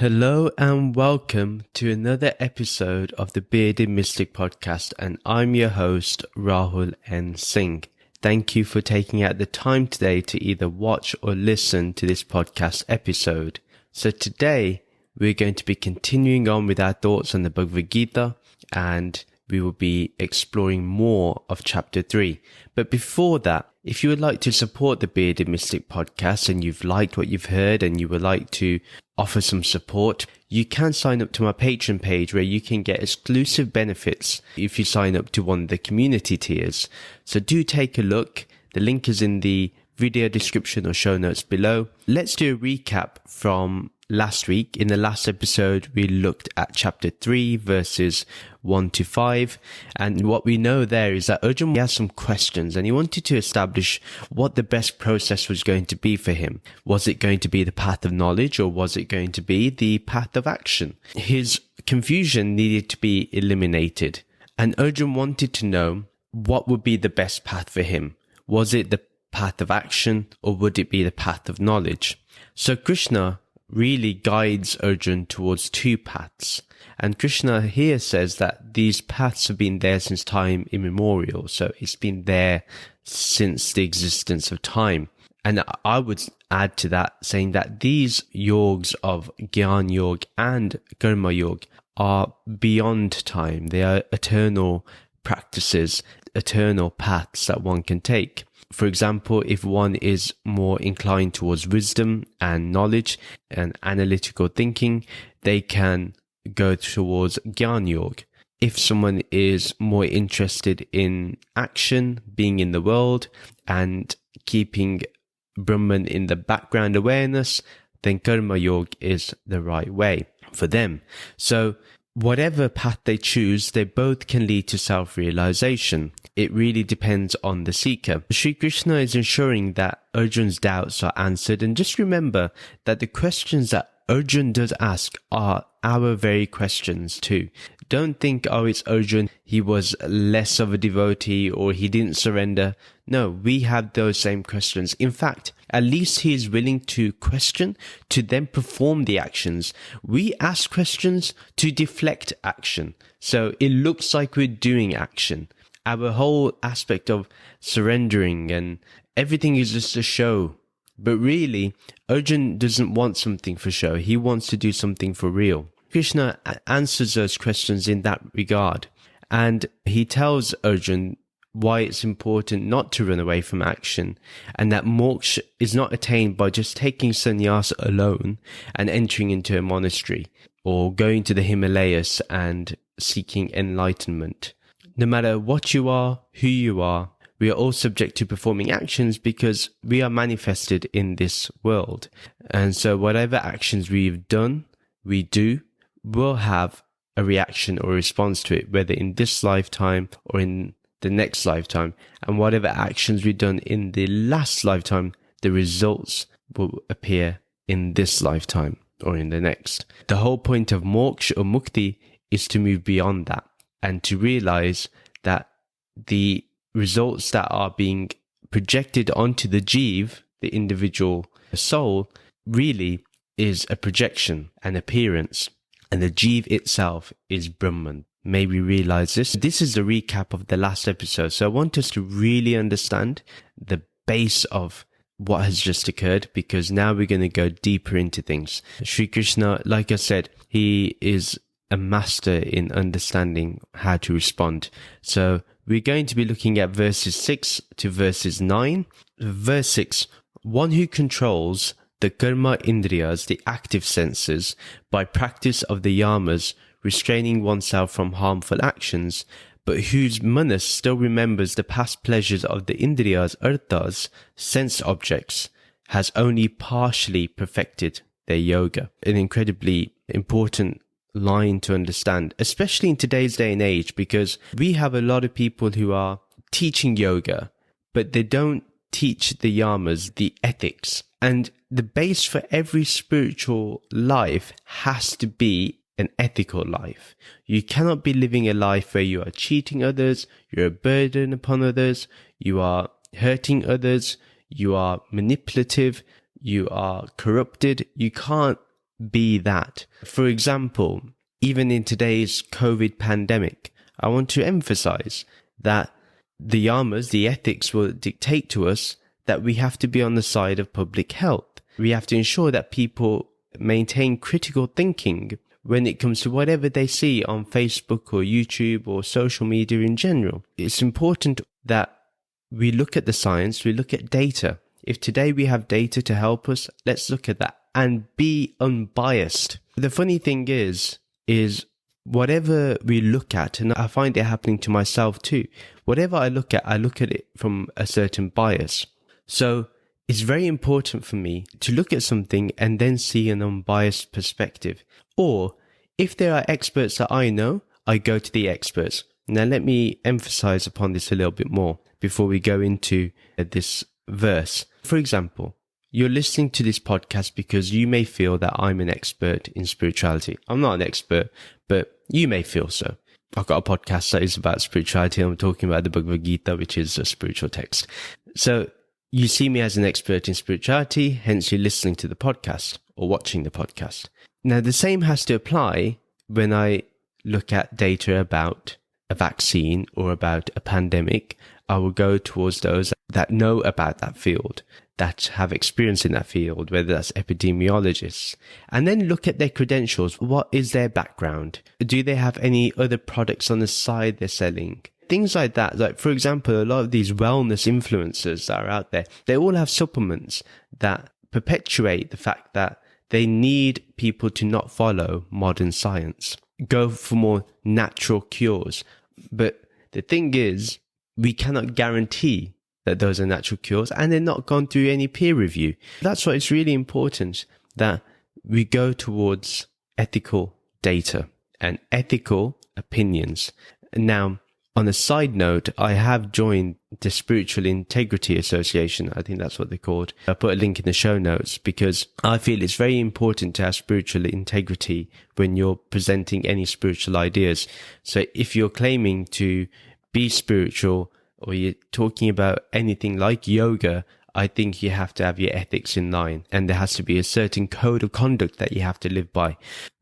Hello and welcome to another episode of the Bearded Mystic Podcast, and I'm your host Rahul N. Singh. Thank you for taking out the time today to either watch or listen to this podcast episode. So today we're going to be continuing on with our thoughts on the Bhagavad Gita, and we will be exploring more of chapter 3. But before that, if you would like to support the Bearded Mystic Podcast and you've liked what you've heard and you would like to offer some support, you can sign up to my Patreon page where you can get exclusive benefits if you sign up to one of the community tiers. So do take a look. The link is in the video description or show notes below. Let's do a recap from last week. In the last episode, we looked at chapter 3, verses 1 to 5. And what we know there is that Arjuna has some questions and he wanted to establish what the best process was going to be for him. Was it going to be the path of knowledge, or was it going to be the path of action? His confusion needed to be eliminated. And Arjuna wanted to know what would be the best path for him. Was it the path of action, or would it be the path of knowledge? So Krishna really guides Arjuna towards two paths. And Krishna here says that these paths have been there since time immemorial. So it's been there since the existence of time. And I would add to that saying that these yogs of Gyan Yoga and Karma Yoga are beyond time. They are eternal practices, eternal paths that one can take. For example, if one is more inclined towards wisdom and knowledge and analytical thinking, they can go towards Gyan Yoga. If someone is more interested in action, being in the world, and keeping Brahman in the background awareness, then Karma Yoga is the right way for them. So whatever path they choose, they both can lead to self-realization. It really depends on the seeker. Sri Krishna is ensuring that Arjuna's doubts are answered. And just remember that the questions that Arjuna does ask are our very questions too. Don't think, oh, it's Arjuna, he was less of a devotee or he didn't surrender. No, we have those same questions. In fact, at least he is willing to question, to then perform the actions. We ask questions to deflect action. So it looks like we're doing action. Our whole aspect of surrendering and everything is just a show. But really, Arjuna doesn't want something for show. He wants to do something for real. Krishna answers those questions in that regard. And he tells Arjuna why it's important not to run away from action, and that moksha is not attained by just taking sannyasa alone and entering into a monastery or going to the Himalayas and seeking enlightenment. No matter what you are, who you are, we are all subject to performing actions because we are manifested in this world. And so whatever actions we've done, we do, will have a reaction or response to it, whether in this lifetime or in the next lifetime. And whatever actions we've done in the last lifetime, the results will appear in this lifetime or in the next. The whole point of moksha or mukti is to move beyond that and to realize that the results that are being projected onto the jiv, the individual soul, really is a projection, an appearance, and the jiv itself is Brahman. May we realize this. This is the recap of the last episode. So I want us to really understand the base of what has just occurred, because now we're going to go deeper into things. Sri Krishna, like I said, he is a master in understanding how to respond. So we're going to be looking at verses 6 to verses 9. Verse 6, one who controls the karma indriyas, the active senses, by practice of the yamas, restraining oneself from harmful actions, but whose manas still remembers the past pleasures of the indriyas, arthas, sense objects, has only partially perfected their yoga. An incredibly important line to understand, especially in today's day and age, because we have a lot of people who are teaching yoga, but they don't teach the yamas, the ethics. And the base for every spiritual life has to be an ethical life. You cannot be living a life where you are cheating others, you're a burden upon others, you are hurting others, you are manipulative, you are corrupted. You can't be that. For example, even in today's COVID pandemic, I want to emphasize that the yamas, the ethics, will dictate to us that we have to be on the side of public health. We have to ensure that people maintain critical thinking when it comes to whatever they see on Facebook or YouTube or social media in general. It's important that we look at the science, we look at data. If today we have data to help us, let's look at that and be unbiased. The funny thing is whatever we look at, and I find it happening to myself too, whatever I look at it from a certain bias. So it's very important for me to look at something and then see an unbiased perspective. Or if there are experts that I know, I go to the experts. Now let me emphasize upon this a little bit more before we go into this verse. For example, you're listening to this podcast because you may feel that I'm an expert in spirituality. I'm not an expert, but you may feel so. I've got a podcast that is about spirituality. I'm talking about the Bhagavad Gita, which is a spiritual text. So you see me as an expert in spirituality, hence you're listening to the podcast or watching the podcast. Now, the same has to apply when I look at data about a vaccine or about a pandemic. I will go towards those that know about that field, that have experience in that field, whether that's epidemiologists, and then look at their credentials. What is their background? Do they have any other products on the side they're selling? Things like that. Like, for example, a lot of these wellness influencers that are out there, they all have supplements that perpetuate the fact that they need people to not follow modern science, go for more natural cures. But the thing is, we cannot guarantee that those are natural cures, and they're not gone through any peer review. That's why it's really important that we go towards ethical data and ethical opinions. Now, on a side note, I have joined the Spiritual Integrity Association. I think that's what they're called. I'll put a link in the show notes because I feel it's very important to have spiritual integrity when you're presenting any spiritual ideas. So if you're claiming to be spiritual or you're talking about anything like yoga, I think you have to have your ethics in line, and there has to be a certain code of conduct that you have to live by.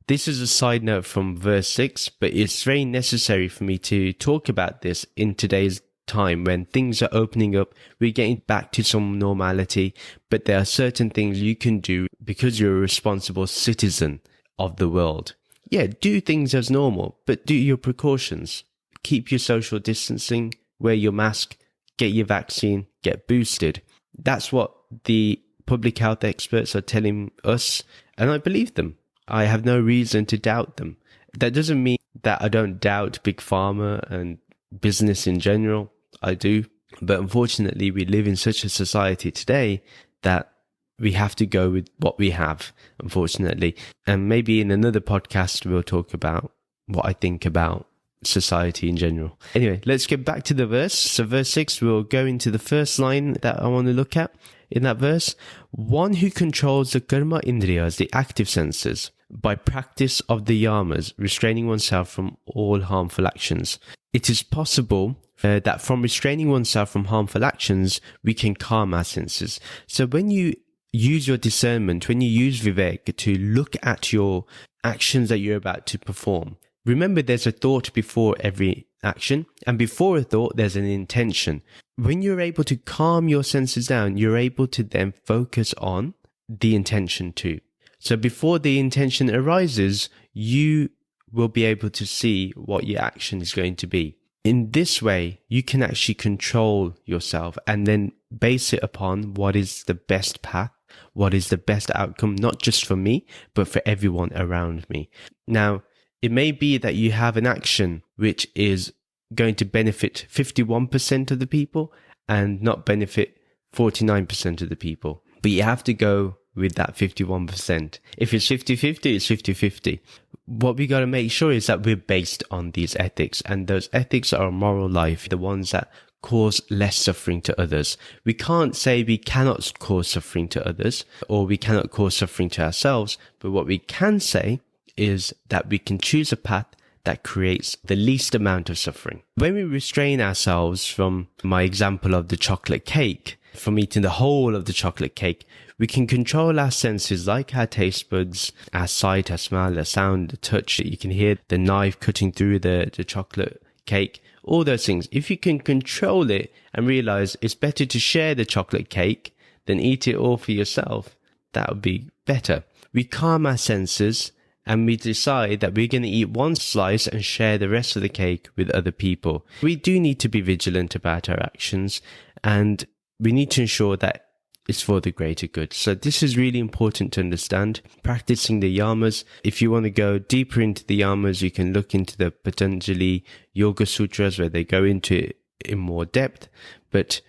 This is a side note from verse 6, but it's very necessary for me to talk about this in today's time when things are opening up. We're getting back to some normality, but there are certain things you can do because you're a responsible citizen of the world. Yeah, do things as normal, but do your precautions. Keep your social distancing, wear your mask, get your vaccine, get boosted. That's what the public health experts are telling us, and I believe them. I have no reason to doubt them. That doesn't mean that I don't doubt Big Pharma and business in general. I do. But unfortunately, we live in such a society today that we have to go with what we have, unfortunately. And maybe in another podcast, we'll talk about what I think about society in general. Anyway, let's get back to the verse. So verse 6, we'll go into the first line that I want to look at in that verse. One who controls the karma indriyas, the active senses, by practice of the yamas, restraining oneself from all harmful actions. It is possible that from restraining oneself from harmful actions, we can calm our senses. So when you use your discernment, when you use vivek to look at your actions that you're about to perform, remember there's a thought before every action, and before a thought, there's an intention. When you're able to calm your senses down, you're able to then focus on the intention too. So before the intention arises, you will be able to see what your action is going to be. In this way, you can actually control yourself and then base it upon what is the best path, what is the best outcome, not just for me, but for everyone around me. Now, it may be that you have an action which is going to benefit 51% of the people and not benefit 49% of the people. But you have to go with that 51%. If it's 50-50, it's 50-50. What we got to make sure is that we're based on these ethics, and those ethics are a moral life, the ones that cause less suffering to others. We can't say we cannot cause suffering to others or we cannot cause suffering to ourselves, but what we can say is that we can choose a path that creates the least amount of suffering. When we restrain ourselves, from my example of the chocolate cake, from eating the whole of the chocolate cake, We can control our senses like our taste buds, our sight, our smell, our sound, the touch. You can hear the knife cutting through the chocolate cake, all those things. If you can control it and realize it's better to share the chocolate cake than eat it all for yourself, that would be better. We calm our senses and we decide that we're going to eat one slice and share the rest of the cake with other people. We do need to be vigilant about our actions, and we need to ensure that it's for the greater good. So this is really important to understand. Practicing the yamas. If you want to go deeper into the yamas, you can look into the Patanjali Yoga Sutras where they go into it in more depth. But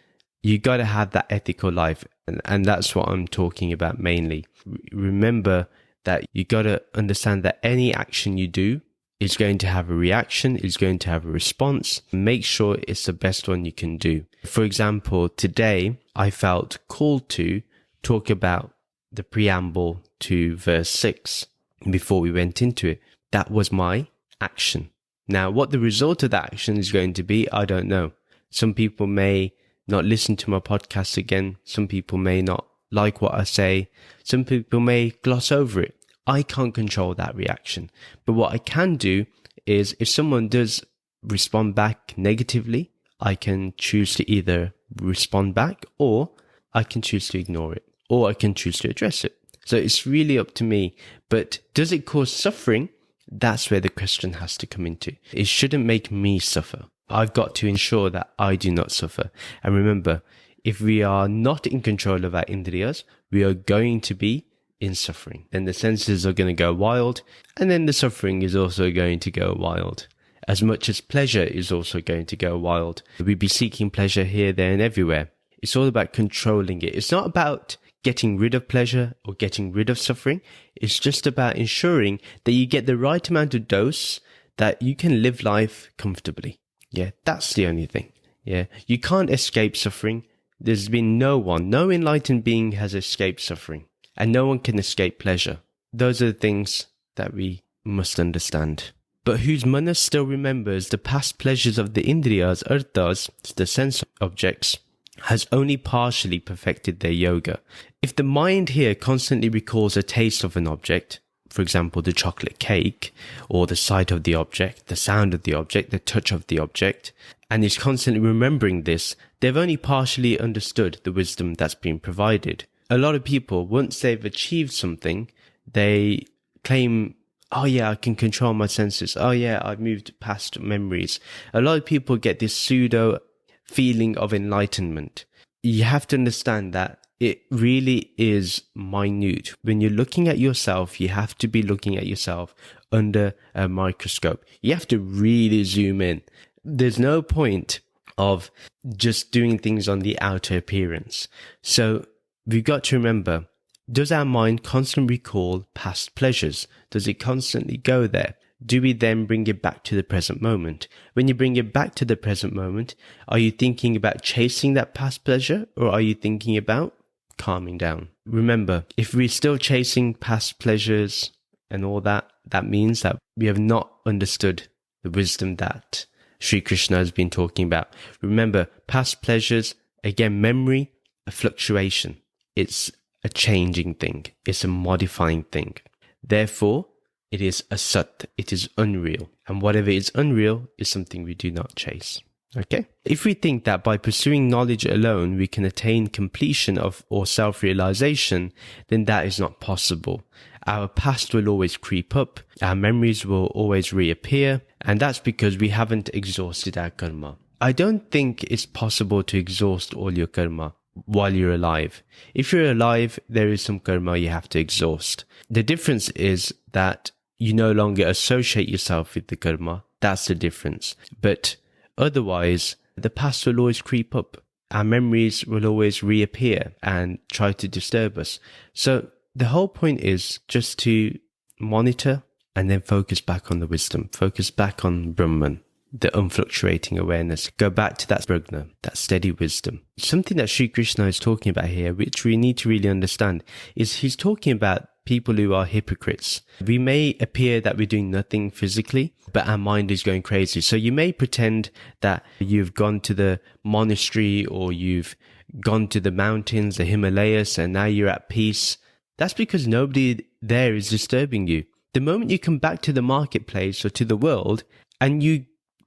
you got to have that ethical life. And that's what I'm talking about mainly. Remember that you got to understand that any action you do is going to have a reaction, is going to have a response. Make sure it's the best one you can do. For example, today I felt called to talk about the preamble to verse 6 before we went into it. That was my action. Now, what the result of that action is going to be, I don't know. Some people may not listen to my podcast again. Some people may not like what I say. Some people may gloss over it. I can't control that reaction. But what I can do is if someone does respond back negatively, I can choose to either respond back, or I can choose to ignore it, or I can choose to address it. So it's really up to me. But does it cause suffering? That's where the question has to come into. It shouldn't make me suffer. I've got to ensure that I do not suffer. And remember, if we are not in control of our indriyas, we are going to be in suffering. Then the senses are going to go wild, and then the suffering is also going to go wild. As much as pleasure is also going to go wild. We'll be seeking pleasure here, there, and everywhere. It's all about controlling it. It's not about getting rid of pleasure or getting rid of suffering. It's just about ensuring that you get the right amount of dose that you can live life comfortably. Yeah, that's the only thing. Yeah, you can't escape suffering. There's been no enlightened being has escaped suffering, and no one can escape pleasure. Those are the things that we must understand. But whose manas still remembers the past pleasures of the indriyas, arthas, the sense objects, has only partially perfected their yoga. If the mind here constantly recalls a taste of an object, for example, the chocolate cake, or the sight of the object, the sound of the object, the touch of the object, and is constantly remembering this, they've only partially understood the wisdom that's been provided. A lot of people, once they've achieved something, they claim, oh yeah, I can control my senses. Oh yeah, I've moved past memories. A lot of people get this pseudo feeling of enlightenment. You have to understand that it really is minute. When you're looking at yourself, you have to be looking at yourself under a microscope. You have to really zoom in. There's no point of just doing things on the outer appearance. So we've got to remember, does our mind constantly recall past pleasures? Does it constantly go there? Do we then bring it back to the present moment? When you bring it back to the present moment, are you thinking about chasing that past pleasure, or are you thinking about calming down? Remember, if we're still chasing past pleasures and all that, that means that we have not understood the wisdom that Sri Krishna has been talking about. Remember, past pleasures, again, memory, a fluctuation. It's a changing thing. It's a modifying thing. Therefore, it is asat. It is unreal. And whatever is unreal is something we do not chase. Okay? If we think that by pursuing knowledge alone we can attain completion of or self-realization, then that is not possible. Our past will always creep up. Our memories will always reappear. And that's because we haven't exhausted our karma. I don't think it's possible to exhaust all your karma while you're alive. If you're alive, there is some karma you have to exhaust. The difference is that you no longer associate yourself with the karma. That's the difference. But otherwise, the past will always creep up. Our memories will always reappear and try to disturb us. So the whole point is just to monitor and then focus back on the wisdom. Focus back on Brahman, the unfluctuating awareness. Go back to that prajna, that steady wisdom. Something that Sri Krishna is talking about here, which we need to really understand, is he's talking about people who are hypocrites. We may appear that we're doing nothing physically, but our mind is going crazy. So you may pretend that you've gone to the monastery or you've gone to the mountains, the Himalayas, and now you're at peace, that's because nobody there is disturbing you. The moment you come back to the marketplace or to the world and you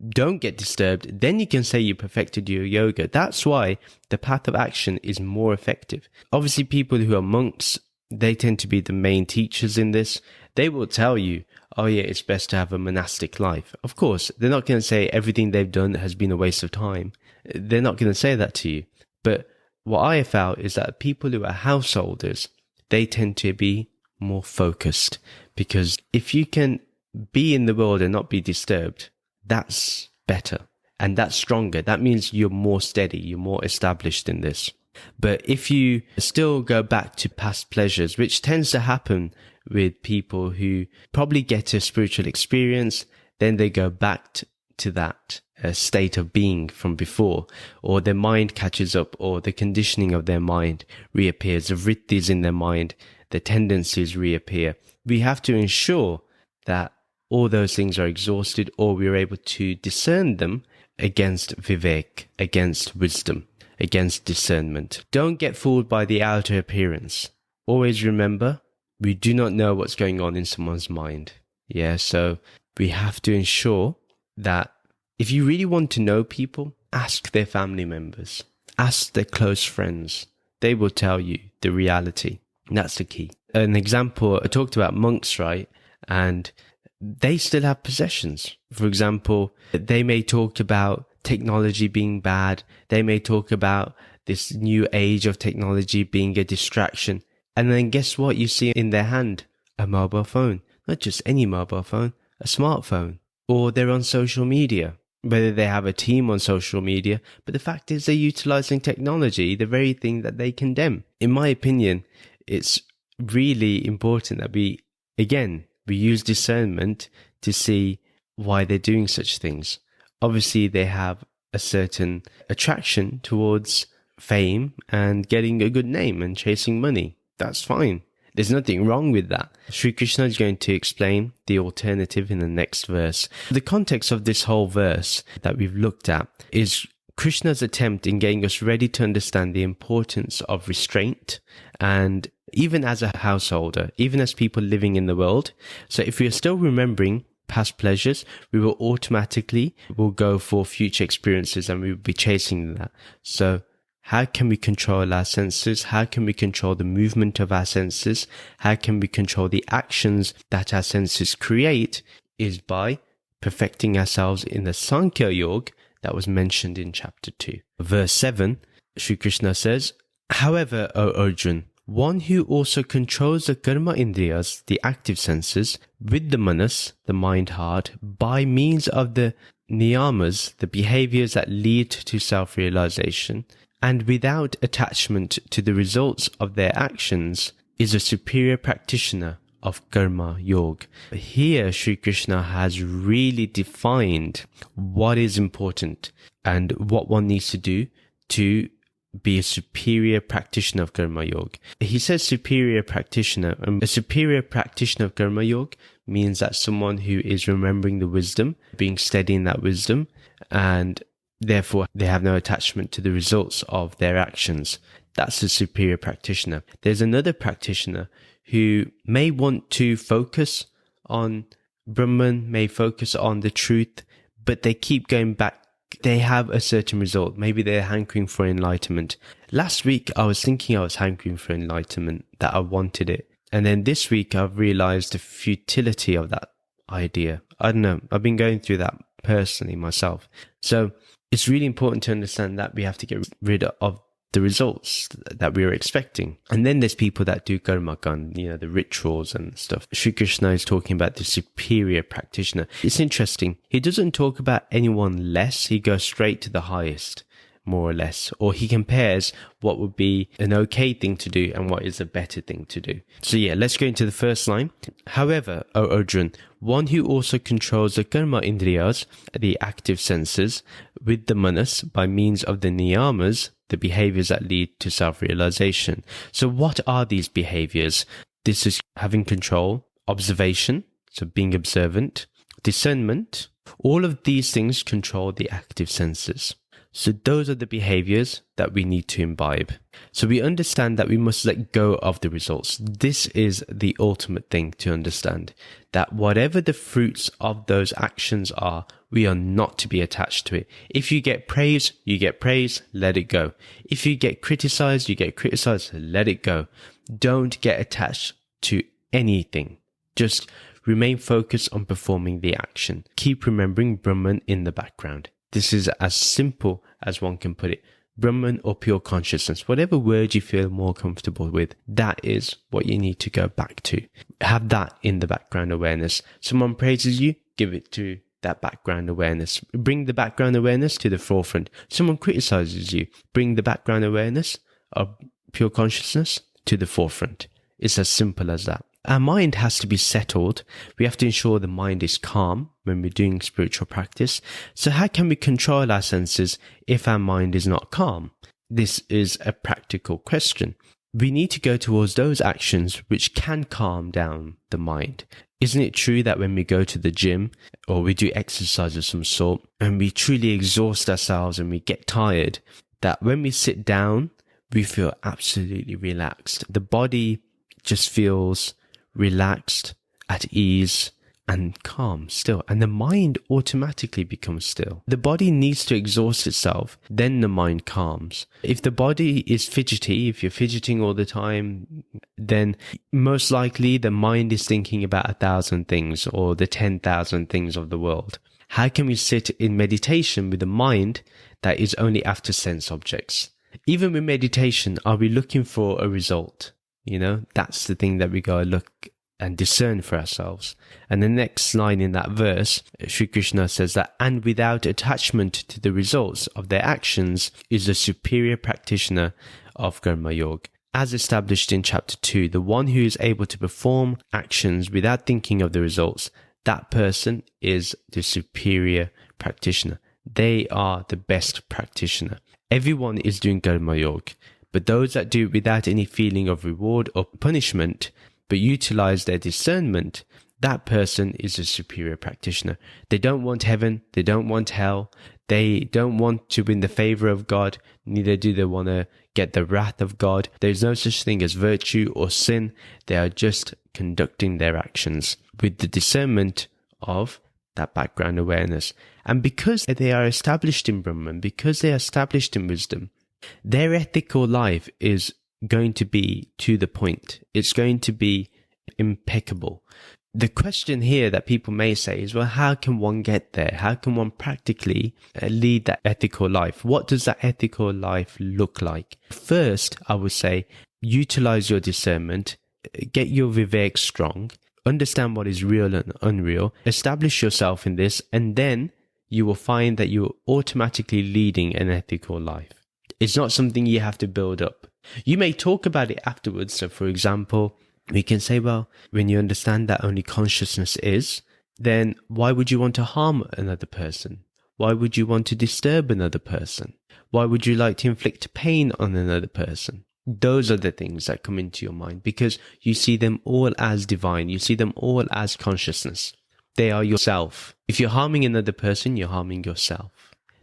don't get disturbed, then you can say you perfected your yoga. That's why the path of action is more effective. Obviously, people who are monks, they tend to be the main teachers in this. They will tell you, oh yeah, it's best to have a monastic life. Of course, they're not going to say everything they've done has been a waste of time. They're not going to say that to you. But what I have found is that people who are householders, they tend to be more focused, because if you can be in the world and not be disturbed, that's better and that's stronger. That means you're more steady, you're more established in this. But if you still go back to past pleasures, which tends to happen with people who probably get a spiritual experience, then they go back to that state of being from before, or their mind catches up, or the conditioning of their mind reappears, the vrittis in their mind, the tendencies reappear. We have to ensure that all those things are exhausted, or we're able to discern them against vivek, against wisdom, against discernment. Don't get fooled by the outer appearance. Always remember, we do not know what's going on in someone's mind. Yeah, so we have to ensure that if you really want to know people, ask their family members, ask their close friends. They will tell you the reality. That's the key. An example, I talked about monks, right? And they still have possessions. For example, they may talk about technology being bad. They may talk about this new age of technology being a distraction. And then guess what you see in their hand? A mobile phone. Not just any mobile phone, a smartphone. Or they're on social media, whether they have a team on social media. But the fact is they're utilizing technology, the very thing that they condemn. In my opinion, it's really important that we use discernment to see why they're doing such things. Obviously, they have a certain attraction towards fame and getting a good name and chasing money. That's fine. There's nothing wrong with that. Sri Krishna is going to explain the alternative in the next verse. The context of this whole verse that we've looked at is Krishna's attempt in getting us ready to understand the importance of restraint, and even as a householder, even as people living in the world. So if we are still remembering past pleasures, we will automatically go for future experiences and we will be chasing that. So how can we control our senses? How can we control the movement of our senses? How can we control the actions that our senses create? Is by perfecting ourselves in the Sankhya Yoga that was mentioned in chapter 2. Verse 7, Sri Krishna says, however, O Arjun, one who also controls the karma indriyas, the active senses, with the manas, the mind-heart, by means of the niyamas, the behaviors that lead to self-realization, and without attachment to the results of their actions, is a superior practitioner of karma yoga. Here, Sri Krishna has really defined what is important and what one needs to do to be a superior practitioner of karma yoga. He says superior practitioner. A superior practitioner of karma yoga means that someone who is remembering the wisdom, being steady in that wisdom, and therefore they have no attachment to the results of their actions. That's a superior practitioner. There's another practitioner who may want to focus on Brahman, may focus on the truth, but they keep going back. They have a certain result. Maybe they're hankering for enlightenment. Last week, I was thinking I was hankering for enlightenment, that I wanted it. And then this week, I've realized the futility of that idea. I don't know. I've been going through that personally myself. So it's really important to understand that we have to get rid of the results that we are expecting. And then there's people that do karmakan, the rituals and stuff. Sri Krishna is talking about the superior practitioner. It's interesting. He doesn't talk about anyone less. He goes straight to the highest, more or less. Or he compares what would be an okay thing to do and what is a better thing to do. So let's go into the first line. However, O Arjun, one who also controls the karma indriyas, the active senses, with the manas by means of the niyamas, the behaviors that lead to self-realization. So what are these behaviors? This is having control, observation, so being observant, discernment. All of these things control the active senses. So those are the behaviors that we need to imbibe. So we understand that we must let go of the results. This is the ultimate thing to understand, that whatever the fruits of those actions are, we are not to be attached to it. If you get praise, you get praise, let it go. If you get criticized, you get criticized, let it go. Don't get attached to anything. Just remain focused on performing the action. Keep remembering Brahman in the background. This is as simple as one can put it. Brahman or pure consciousness, whatever word you feel more comfortable with, that is what you need to go back to. Have that in the background awareness. Someone praises you, give it to that background awareness. Bring the background awareness to the forefront. Someone criticizes you, bring the background awareness of pure consciousness to the forefront. It's as simple as that. Our mind has to be settled. We have to ensure the mind is calm when we're doing spiritual practice. So how can we control our senses if our mind is not calm? This is a practical question. We need to go towards those actions which can calm down the mind. Isn't it true that when we go to the gym or we do exercise of some sort and we truly exhaust ourselves and we get tired, that when we sit down, we feel absolutely relaxed. The body just feels relaxed, at ease, and calm still. And the mind automatically becomes still. The body needs to exhaust itself, then the mind calms. If the body is fidgety, if you're fidgeting all the time, then most likely the mind is thinking about 1,000 things or the 10,000 things of the world. How can we sit in meditation with a mind that is only after sense objects? Even with meditation, are we looking for a result? You know, that's the thing that we gotta look and discern for ourselves. And the next line in that verse, Sri Krishna says that, and without attachment to the results of their actions is the superior practitioner of Karma Yoga. As established in chapter 2, the one who is able to perform actions without thinking of the results, that person is the superior practitioner. They are the best practitioner. Everyone is doing Karma Yoga. But those that do it without any feeling of reward or punishment, but utilize their discernment, that person is a superior practitioner. They don't want heaven. They don't want hell. They don't want to win the favor of God. Neither do they want to get the wrath of God. There's no such thing as virtue or sin. They are just conducting their actions with the discernment of that background awareness. And because they are established in Brahman, because they are established in wisdom, their ethical life is going to be to the point. It's going to be impeccable. The question here that people may say is, well, how can one get there? How can one practically lead that ethical life? What does that ethical life look like? First, I would say, utilize your discernment, get your vivek strong, understand what is real and unreal, establish yourself in this, and then you will find that you're automatically leading an ethical life. It's not something you have to build up. You may talk about it afterwards. So for example, we can say, well, when you understand that only consciousness is, then why would you want to harm another person? Why would you want to disturb another person? Why would you like to inflict pain on another person? Those are the things that come into your mind because you see them all as divine. You see them all as consciousness. They are yourself. If you're harming another person, you're harming yourself.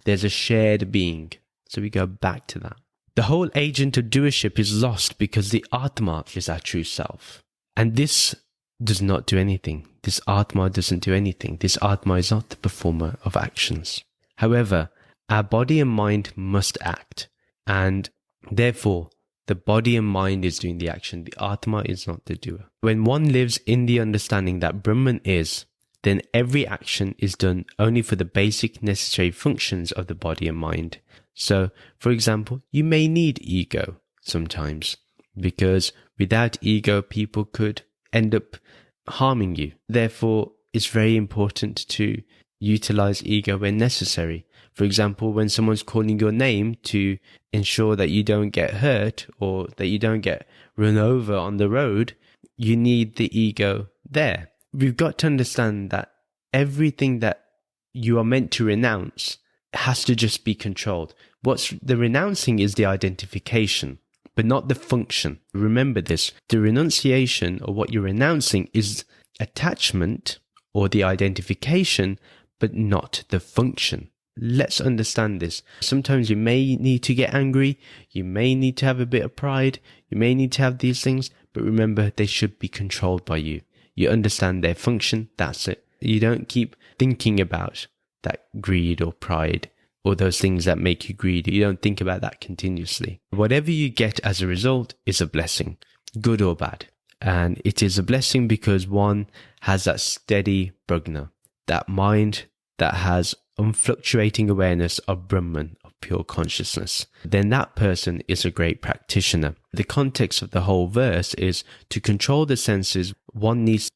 There's a shared being. So we go back to that. The whole agent of doership is lost because the Atma is our true self. And this does not do anything. This Atma doesn't do anything. This Atma is not the performer of actions. However, our body and mind must act. And therefore, the body and mind is doing the action. The Atma is not the doer. When one lives in the understanding that Brahman is, then every action is done only for the basic necessary functions of the body and mind. So, for example, you may need ego sometimes because without ego, people could end up harming you. Therefore, it's very important to utilize ego when necessary. For example, when someone's calling your name to ensure that you don't get hurt or that you don't get run over on the road, you need the ego there. We've got to understand that everything that you are meant to renounce has to just be controlled. What's the renouncing is the identification, but not the function. Remember this. The renunciation or what you're renouncing is attachment or the identification, but not the function. let's understand this. Sometimes you may need to get angry. You may need to have a bit of pride. You may need to have these things, but remember, they should be controlled by you. You understand their function. That's it. You don't keep thinking about that greed or pride or those things that make you greedy. You don't think about that continuously. Whatever you get as a result is a blessing, good or bad. And it is a blessing because one has that steady prajna, that mind that has unfluctuating awareness of Brahman, of pure consciousness. Then that person is a great practitioner. The context of the whole verse is to control the senses. One needs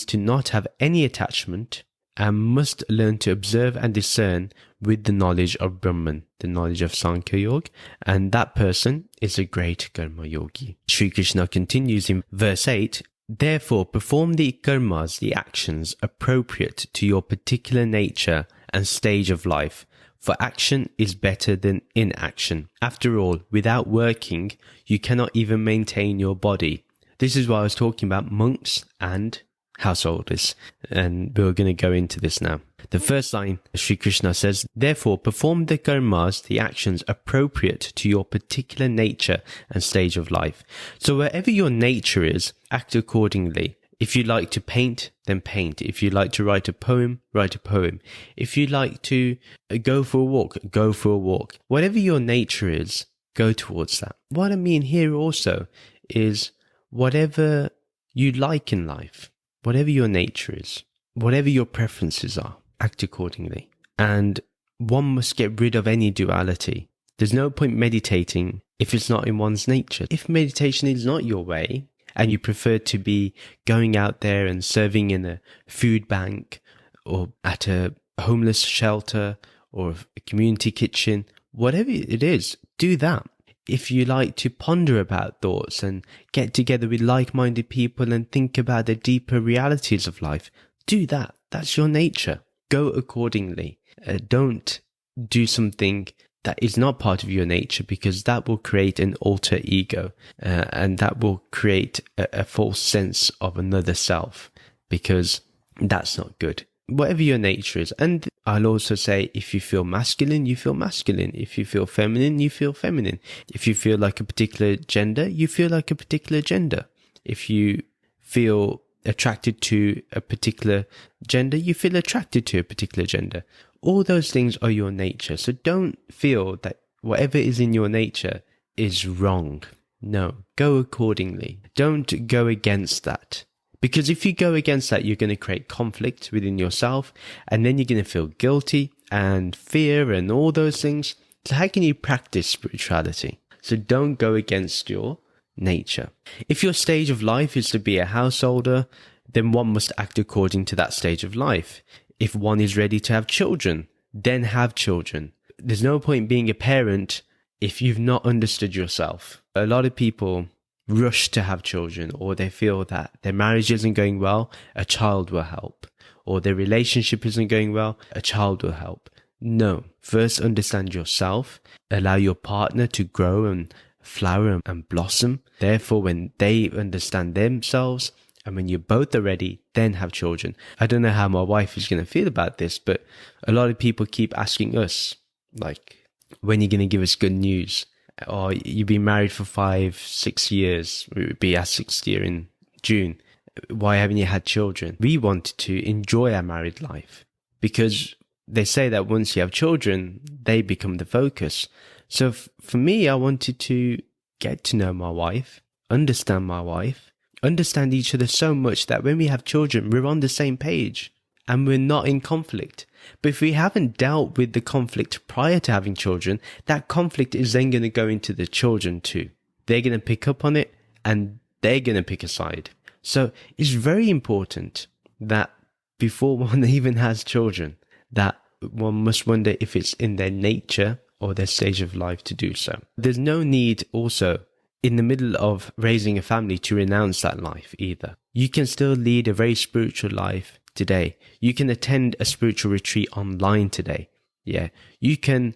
to not have any attachment and must learn to observe and discern with the knowledge of Brahman, the knowledge of Sankhya Yoga, and that person is a great karma yogi. Sri Krishna continues in verse 8, therefore perform the karmas, the actions appropriate to your particular nature and stage of life, for action is better than inaction. After all, without working, you cannot even maintain your body. This is why I was talking about monks and householders, and we're going to go into this now. The first line, Sri Krishna says, therefore perform the karmas, the actions appropriate to your particular nature and stage of life. So wherever your nature is, act accordingly. If you like to paint, then paint. If you like to write a poem, write a poem. If you like to go for a walk, go for a walk. Whatever your nature is, go towards that. What I mean here also is whatever you like in life, whatever your nature is, whatever your preferences are, act accordingly. And one must get rid of any duality. There's no point meditating if it's not in one's nature. If meditation is not your way, and you prefer to be going out there and serving in a food bank or at a homeless shelter or a community kitchen, whatever it is, do that. If you like to ponder about thoughts and get together with like-minded people and think about the deeper realities of life, do that. That's your nature. Go accordingly. Don't do something that is not part of your nature, because that will create an alter ego and that will create a false sense of another self, because that's not good. Whatever your nature is. And I'll also say, if you feel masculine, you feel masculine. If you feel feminine, you feel feminine. If you feel like a particular gender, you feel like a particular gender. If you feel attracted to a particular gender, you feel attracted to a particular gender. All those things are your nature. So don't feel that whatever is in your nature is wrong. No, go accordingly. Don't go against that. Because if you go against that, you're going to create conflict within yourself, and then you're going to feel guilty and fear and all those things. So how can you practice spirituality? So don't go against your nature. If your stage of life is to be a householder, then one must act according to that stage of life. If one is ready to have children, then have children. There's no point being a parent if you've not understood yourself. A lot of people rush to have children, or they feel that their marriage isn't going well, a child will help. Or their relationship isn't going well, a child will help. No. First understand yourself. Allow your partner to grow and flower and blossom. Therefore, when they understand themselves, and when you both are ready, then have children. I don't know how my wife is going to feel about this, but a lot of people keep asking us, like, when are you going to give us good news? Or you've been married for 5-6 years. It would be our 6th year in June. Why haven't you had children? We wanted to enjoy our married life, because they say that once you have children, they become the focus. So for me, I wanted to get to know my wife, understand my wife, understand each other so much that when we have children, we're on the same page and we're not in conflict. But if we haven't dealt with the conflict prior to having children, that conflict is then going to go into the children too. They're going to pick up on it and they're going to pick a side. So it's very important that before one even has children, that one must wonder if it's in their nature or their stage of life to do so. There's no need also in the middle of raising a family to renounce that life either. You can still lead a very spiritual life today. You can attend a spiritual retreat online today. Yeah. You can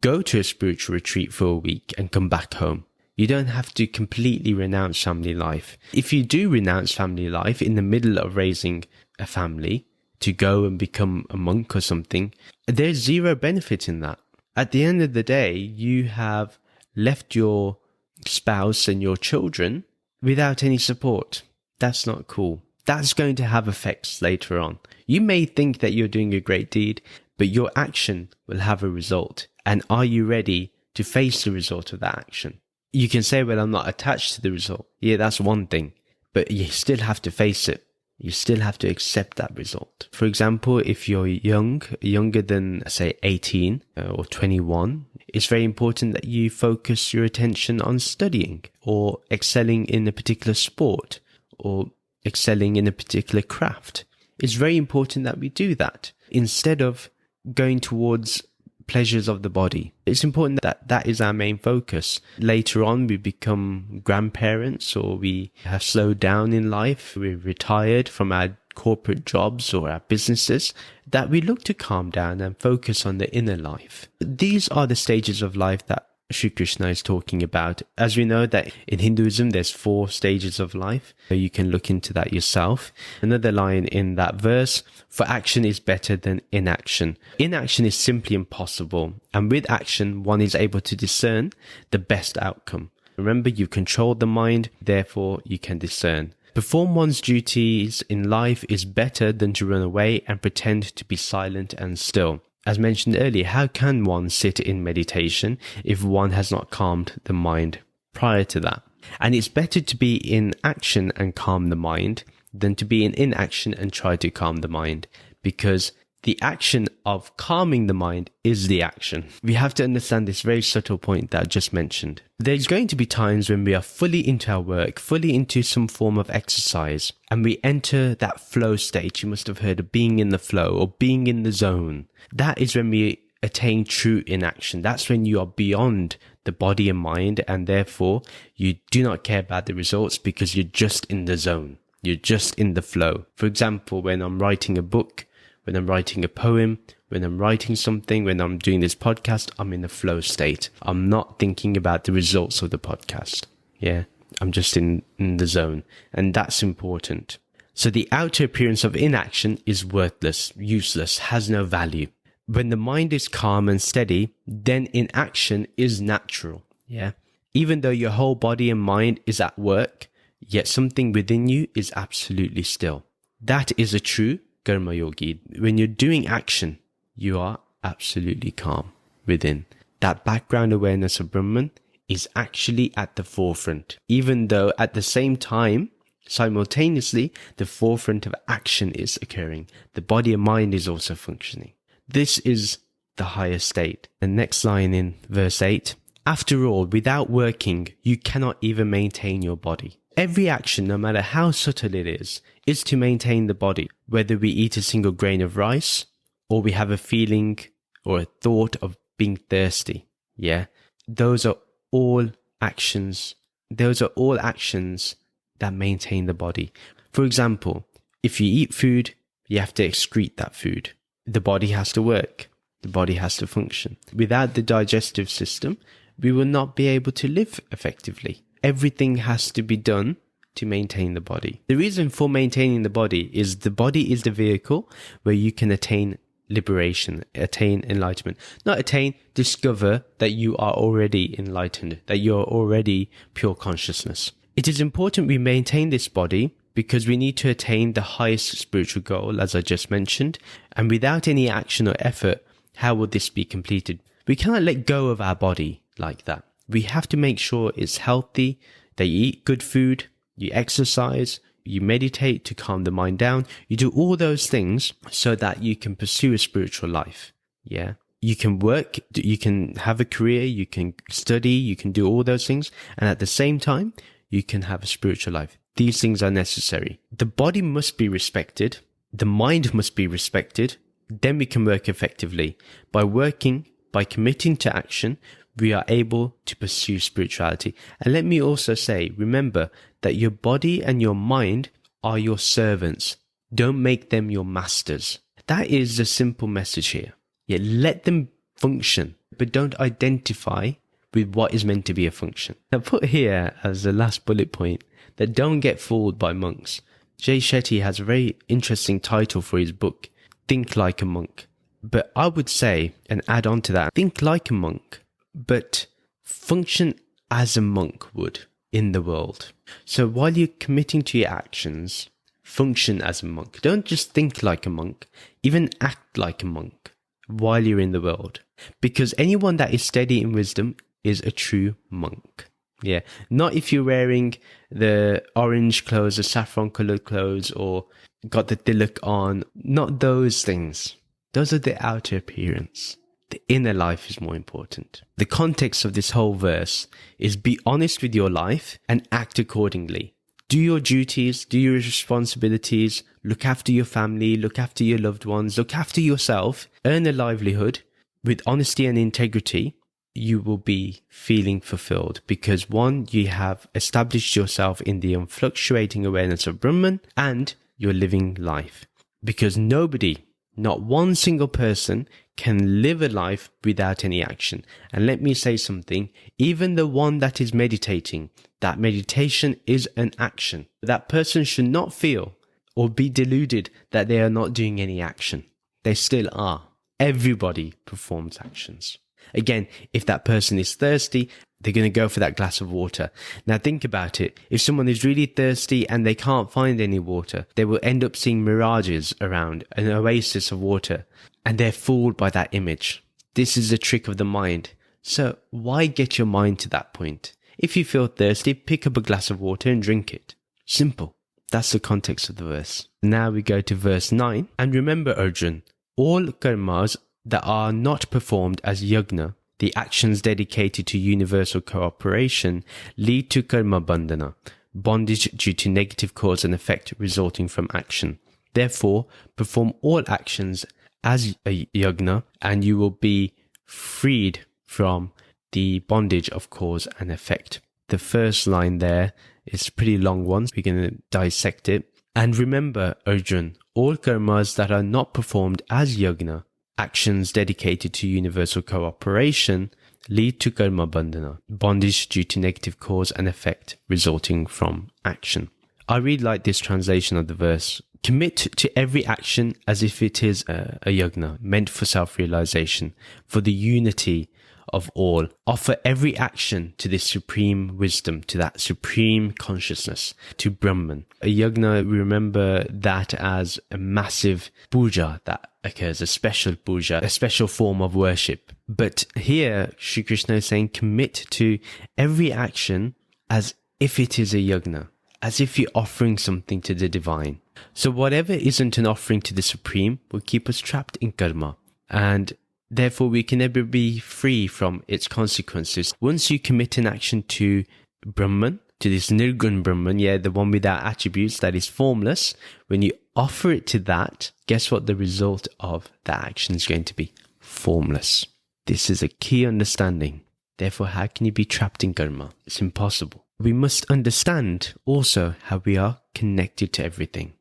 go to a spiritual retreat for a week and come back home. You don't have to completely renounce family life. If you do renounce family life in the middle of raising a family, to go and become a monk or something, there's zero benefit in that. At the end of the day, you have left your spouse and your children without any support. That's not cool. That's going to have effects later on. You may think that you're doing a great deed, but your action will have a result. And are you ready to face the result of that action? You can say, well, I'm not attached to the result. Yeah, that's one thing. But you still have to face it. You still have to accept that result. For example, if you're younger than, say, 18 or 21, it's very important that you focus your attention on studying or excelling in a particular sport or excelling in a particular craft. It's very important that we do that instead of going towards pleasures of the body. It's important that that is our main focus. Later on, we become grandparents or we have slowed down in life. We're retired from our corporate jobs or our businesses, that we look to calm down and focus on the inner life. These are the stages of life that Shri Krishna is talking about. As we know that in Hinduism, there's 4 stages of life. You can look into that yourself. Another line in that verse, for action is better than inaction. Inaction is simply impossible. And with action, one is able to discern the best outcome. Remember, you control the mind, therefore you can discern. Perform one's duties in life is better than to run away and pretend to be silent and still. As mentioned earlier, how can one sit in meditation if one has not calmed the mind prior to that? And it's better to be in action and calm the mind than to be in inaction and try to calm the mind, because the action of calming the mind is the action. We have to understand this very subtle point that I just mentioned. There's going to be times when we are fully into our work, fully into some form of exercise, and we enter that flow state. You must have heard of being in the flow or being in the zone. That is when we attain true inaction. That's when you are beyond the body and mind, and therefore you do not care about the results because you're just in the zone. You're just in the flow. For example, when I'm writing a book, when I'm writing a poem, when I'm writing something, when I'm doing this podcast, I'm in a flow state. I'm not thinking about the results of the podcast. Yeah, I'm just in the zone. And that's important. So the outer appearance of inaction is worthless, useless, has no value. When the mind is calm and steady, then inaction is natural. Yeah. Even though your whole body and mind is at work, yet something within you is absolutely still. That is a true Karma Yogi. When you're doing action, you are absolutely calm within. That background awareness of Brahman is actually at the forefront, even though at the same time, simultaneously, the forefront of action is occurring. The body and mind is also functioning. This is the higher state. The next line in verse 8, after all, without working, you cannot even maintain your body. Every action, no matter how subtle it is to maintain the body. Whether we eat a single grain of rice or we have a feeling or a thought of being thirsty. Yeah. Those are all actions. Those are all actions that maintain the body. For example, if you eat food, you have to excrete that food. The body has to work. The body has to function. Without the digestive system, we will not be able to live effectively. Everything has to be done to maintain the body. The reason for maintaining the body is the vehicle where you can attain liberation, attain enlightenment. Not attain, discover that you are already enlightened, that you are already pure consciousness. It is important we maintain this body because we need to attain the highest spiritual goal, as I just mentioned. And without any action or effort, how will this be completed? We cannot let go of our body like that. We have to make sure it's healthy, that you eat good food, you exercise, you meditate to calm the mind down. You do all those things so that you can pursue a spiritual life. Yeah. You can work, you can have a career, you can study, you can do all those things. And at the same time, you can have a spiritual life. These things are necessary. The body must be respected. The mind must be respected. Then we can work effectively. By working, by committing to action, we are able to pursue spirituality. And let me also say, remember that your body and your mind are your servants. Don't make them your masters. That is the simple message here. Yeah, let them function, but don't identify with what is meant to be a function. Now put here as the last bullet point that don't get fooled by monks. Jay Shetty has a very interesting title for his book. think like a monk. But I would say, and add on to that, think like a monk, but function as a monk would in the world. So while you're committing to your actions, function as a monk. Don't just think like a monk, even act like a monk while you're in the world. Because anyone that is steady in wisdom is a true monk. Yeah, not if you're wearing the orange clothes, the saffron colored clothes, or got the tilak on. Not those things. Those are the outer appearance. The inner life is more important. The context of this whole verse is be honest with your life and act accordingly. Do your duties, do your responsibilities, look after your family, look after your loved ones, look after yourself, earn a livelihood with honesty and integrity. You will be feeling fulfilled because one, you have established yourself in the unfluctuating awareness of Brahman and you're living life. Because nobody, not one single person, can live a life without any action. And let me say something, even the one that is meditating, that meditation is an action. That person should not feel or be deluded that they are not doing any action. They still are. Everybody performs actions. Again, if that person is thirsty, they're going to go for that glass of water. Now think about it. If someone is really thirsty and they can't find any water, they will end up seeing mirages around, an oasis of water, and they're fooled by that image. This is a trick of the mind. So why get your mind to that point? If you feel thirsty, pick up a glass of water and drink it. Simple. That's the context of the verse. Now we go to verse 9. And remember, Arjun, all karmas that are not performed as yajna, the actions dedicated to universal cooperation, lead to karma bandhana, bondage due to negative cause and effect resulting from action. Therefore, perform all actions as a yajna and you will be freed from the bondage of cause and effect. The first line there is a pretty long one. We're going to dissect it. And remember, Arjun, all karmas that are not performed as yajna, actions dedicated to universal cooperation, lead to karma bandhana, bondage due to negative cause and effect resulting from action. I really like this translation of the verse. Commit to every action as if it is a yajna, meant for self-realization, for the unity of all. Offer every action to this supreme wisdom, to that supreme consciousness, to Brahman. A yajna, we remember that as a massive puja that occurs, a special puja, a special form of worship. But here, Shri Krishna is saying, commit to every action as if it is a yajna, as if you're offering something to the divine. So whatever isn't an offering to the supreme will keep us trapped in karma. And therefore, we can never be free from its consequences. Once you commit an action to Brahman, to this Nirgun Brahman, the one without attributes, that is formless, when you offer it to that, guess what the result of that action is going to be? Formless. This is a key understanding. Therefore, how can you be trapped in karma? It's impossible. We must understand also how we are connected to everything.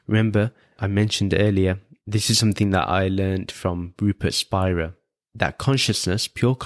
Remember, I mentioned earlier, this is something that I learned from Rupert Spira, that consciousness, pure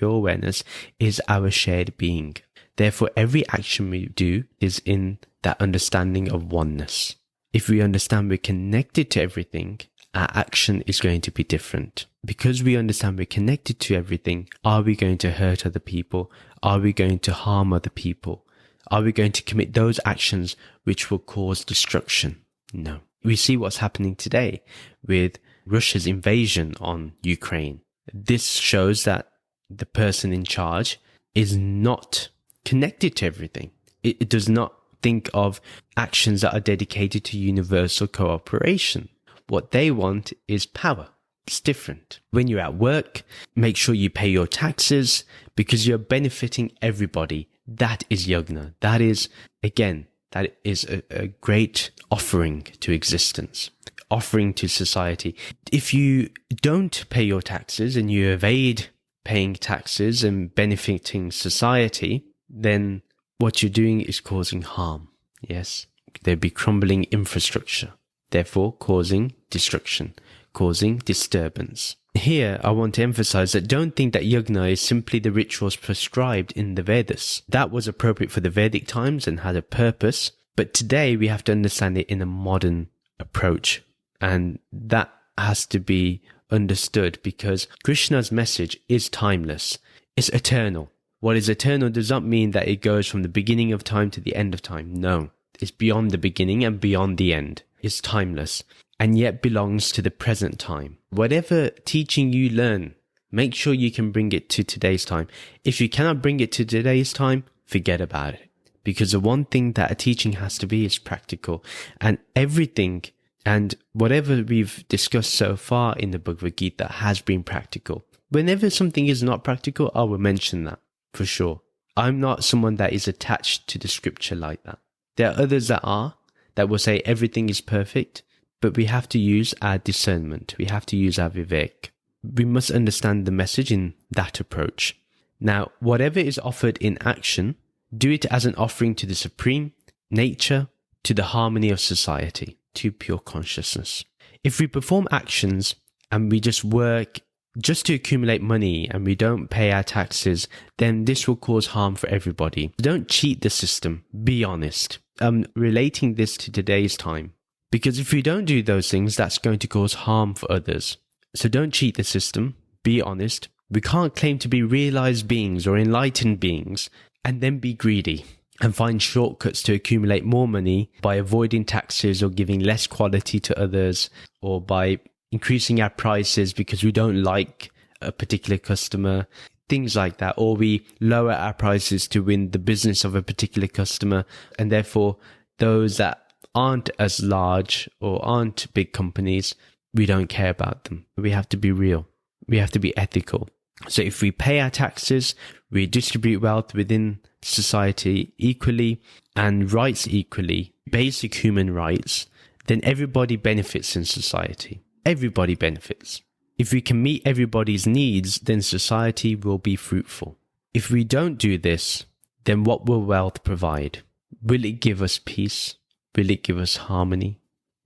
awareness, is our shared being. Therefore, every action we do is in that understanding of oneness. If we understand we're connected to everything, our action is going to be different. Because we understand we're connected to everything, are we going to hurt other people? Are we going to harm other people? Are we going to commit those actions which will cause destruction? No. We see what's happening today with Russia's invasion on Ukraine. This shows that the person in charge is not connected to everything. It does not think of actions that are dedicated to universal cooperation. What they want is power. It's different. When you're at work, make sure you pay your taxes because you're benefiting everybody. That is yajna. That is, again, that is a great offering to existence, offering to society. If you don't pay your taxes and you evade paying taxes and benefiting society, then what you're doing is causing harm. Yes, there'd be crumbling infrastructure, therefore causing destruction, causing disturbance. Here, I want to emphasize that don't think that yajna is simply the rituals prescribed in the Vedas. That was appropriate for the Vedic times and had a purpose, but today we have to understand it in a modern approach. And that has to be understood, because Krishna's message is timeless. It's eternal. What is eternal does not mean that it goes from the beginning of time to the end of time. No, it's beyond the beginning and beyond the end. It's timeless and yet belongs to the present time. Whatever teaching you learn, make sure you can bring it to today's time. If you cannot bring it to today's time, forget about it. Because the one thing that a teaching has to be is practical. And everything and whatever we've discussed so far in the Bhagavad Gita has been practical. Whenever something is not practical, I will mention that for sure. I'm not someone that is attached to the scripture like that. There are others that will say everything is perfect, but we have to use our discernment. We have to use our vivek. We must understand the message in that approach. Now, whatever is offered in action, do it as an offering to the supreme, nature, to the harmony of society, to pure consciousness. If we perform actions and we just work just to accumulate money and we don't pay our taxes, then this will cause harm for everybody. Don't cheat the system. Be honest. I'm relating this to today's time, because if we don't do those things, that's going to cause harm for others. So don't cheat the system. Be honest. We can't claim to be realized beings or enlightened beings and then be greedy and find shortcuts to accumulate more money by avoiding taxes or giving less quality to others, or by increasing our prices because we don't like a particular customer, things like that. Or we lower our prices to win the business of a particular customer, and therefore those that aren't as large or aren't big companies, we don't care about them. We have to be real. We have to be ethical. So if we pay our taxes, we distribute wealth within society equally and rights equally, basic human rights, then everybody benefits in society. Everybody benefits. If we can meet everybody's needs, then society will be fruitful. If we don't do this, then what will wealth provide? Will it give us peace? Will it give us harmony?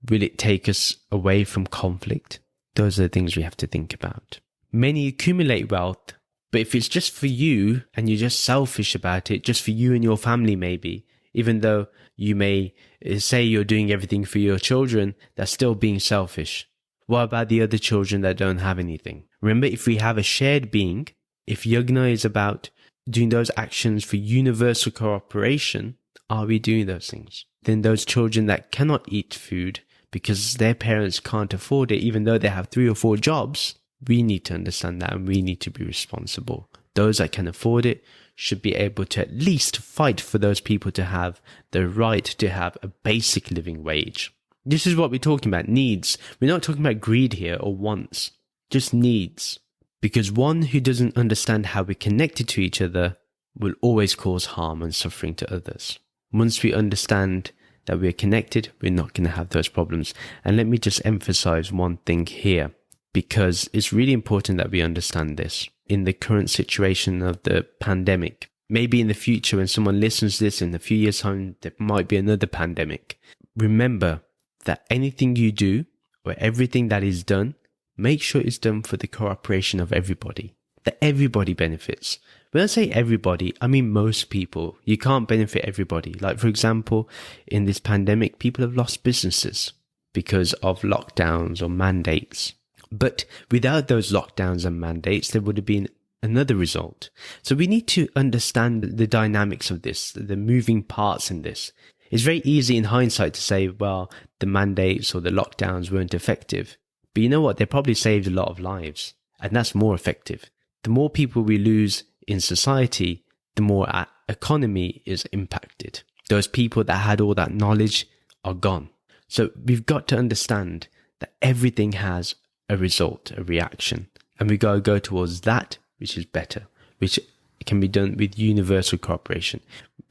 Will it take us away from conflict? Those are the things we have to think about. Many accumulate wealth, but if it's just for you and you're just selfish about it, just for you and your family maybe, even though you may say you're doing everything for your children, that's still being selfish. What about the other children that don't have anything? Remember, if we have a shared being, if yajna is about doing those actions for universal cooperation, are we doing those things? Then those children that cannot eat food because their parents can't afford it, even though they have 3 or 4 jobs, we need to understand that and we need to be responsible. Those that can afford it should be able to at least fight for those people to have the right to have a basic living wage. This is what we're talking about, needs. We're not talking about greed here or wants, just needs. Because one who doesn't understand how we're connected to each other will always cause harm and suffering to others. Once we understand that we're connected, we're not going to have those problems. And let me just emphasize one thing here, because it's really important that we understand this. In the current situation of the pandemic, maybe in the future when someone listens to this in a few years' time, there might be another pandemic. Remember that anything you do or everything that is done, make sure it's done for the cooperation of everybody, that everybody benefits. When I say everybody, I mean most people. You can't benefit everybody. Like, for example, in this pandemic, people have lost businesses because of lockdowns or mandates. But without those lockdowns and mandates, there would have been another result. So we need to understand the dynamics of this, the moving parts in this. It's very easy in hindsight to say, well, the mandates or the lockdowns weren't effective. But you know what? They probably saved a lot of lives. And that's more effective. The more people we lose in society, the more our economy is impacted. Those people that had all that knowledge are gone. So we've got to understand that everything has a result, a reaction. And we got to go towards that which is better, which can be done with universal cooperation,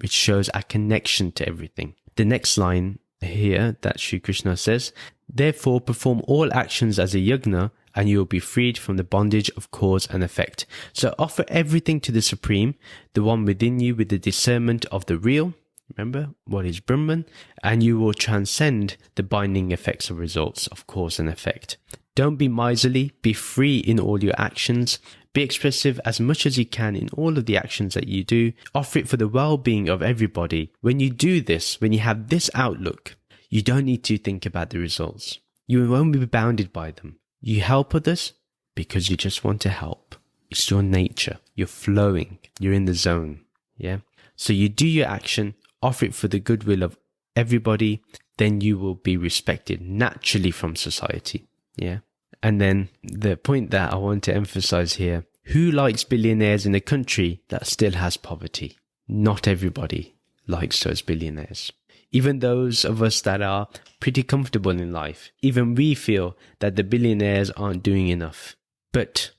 which shows our connection to everything. The next line here that Sri Krishna says, therefore perform all actions as a yajna and you will be freed from the bondage of cause and effect. So offer everything to the Supreme, the one within you with the discernment of the real, remember what is Brahman, and you will transcend the binding effects of results of cause and effect. Don't be miserly, be free in all your actions, be expressive as much as you can in all of the actions that you do, offer it for the well-being of everybody. When you do this, when you have this outlook, you don't need to think about the results. You won't be bounded by them. You help others because you just want to help. It's your nature. You're flowing. You're in the zone. Yeah. So you do your action, offer it for the goodwill of everybody, then you will be respected naturally from society. Yeah. And then the point that I want to emphasize here, who likes billionaires in a country that still has poverty? Not everybody likes those billionaires. Even those of us that are pretty comfortable in life, even we feel that the billionaires aren't doing enough. But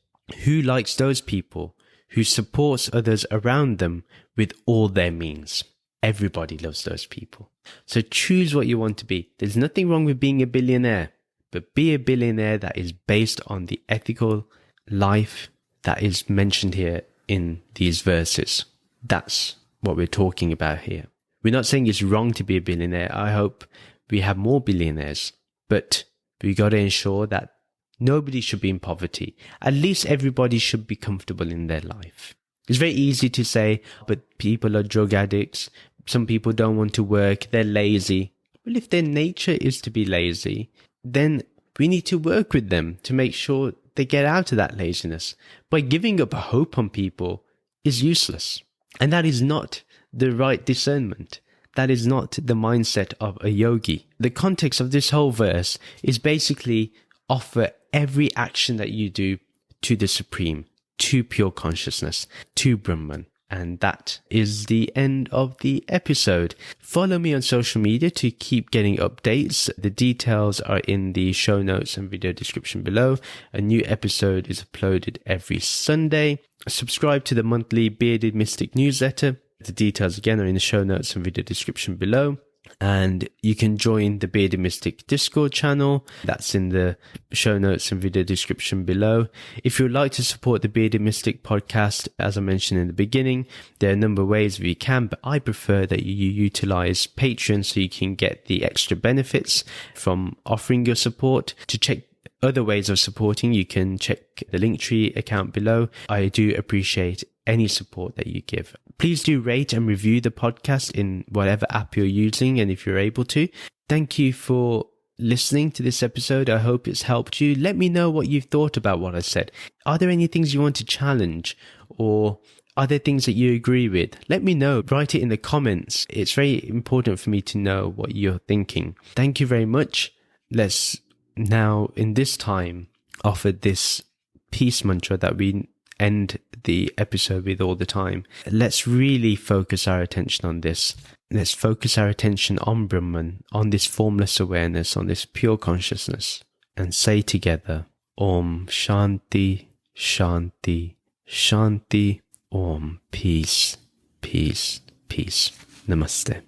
who likes those people who supports others around them with all their means? Everybody loves those people. So choose what you want to be. There's nothing wrong with being a billionaire, but be a billionaire that is based on the ethical life that is mentioned here in these verses. That's what we're talking about here. We're not saying it's wrong to be a billionaire. I hope we have more billionaires, but we got to ensure that nobody should be in poverty. At least everybody should be comfortable in their life. It's very easy to say, but people are drug addicts. Some people don't want to work. They're lazy. Well, if their nature is to be lazy, then we need to work with them to make sure they get out of that laziness. By giving up hope on people is useless. And that is not the right discernment. That is not the mindset of a yogi. The context of this whole verse is basically offer every action that you do to the Supreme, to pure consciousness, to Brahman. And that is the end of the episode. Follow me on social media to keep getting updates. The details are in the show notes and video description below. A new episode is uploaded every Sunday. Subscribe to the monthly Bearded Mystic newsletter. The details again are in the show notes and video description below. And you can join the Bearded Mystic Discord channel. That's in the show notes and video description below. If you would like to support the Bearded Mystic podcast, as I mentioned in the beginning, there are a number of ways you can, but I prefer that you utilize Patreon so you can get the extra benefits from offering your support. To check other ways of supporting, you can check the Linktree account below. I do appreciate any support that you give. Please do rate and review the podcast in whatever app you're using, and if you're able to. Thank you for listening to this episode. I hope it's helped you. Let me know what you've thought about what I said. Are there any things you want to challenge, or are there things that you agree with? Let me know. Write it in the comments. It's very important for me to know what you're thinking. Thank you very much. Let's now, in this time, offer this peace mantra that we end the episode with all the time. Let's really focus our attention on this. Let's focus our attention on Brahman, on this formless awareness, on this pure consciousness, and say together, Om Shanti, Shanti, Shanti, Om, peace, peace, peace. Namaste.